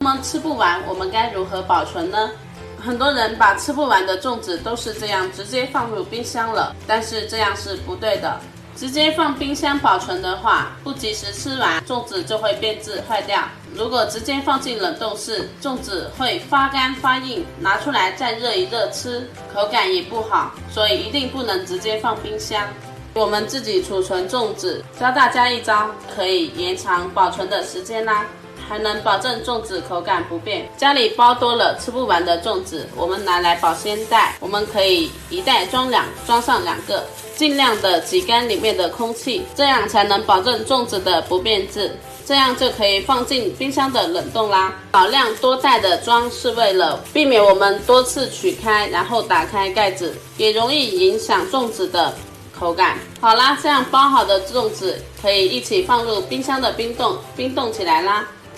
那么吃不完，我们该如何保存呢？很多人把吃不完的粽子都是这样直接放入冰箱了，但是这样是不对的。直接放冰箱保存的话，不及时吃完，粽子就会变质坏掉。如果直接放进冷冻室，粽子会发干发硬，拿出来再热一热吃，口感也不好，所以一定不能直接放冰箱。我们自己储存粽子，教大家一招，可以延长保存的时间啦，还能保证粽子口感不变。家里包多了吃不完的粽子，我们拿来保鲜袋，我们可以一袋装上2个，尽量的挤干里面的空气，这样才能保证粽子的不变质。这样就可以放进冰箱的冷冻啦。少量多袋的装是为了避免我们多次取开，然后打开盖子，也容易影响粽子的口感。好啦，这样包好的粽子可以一起放入冰箱的冰冻起来啦。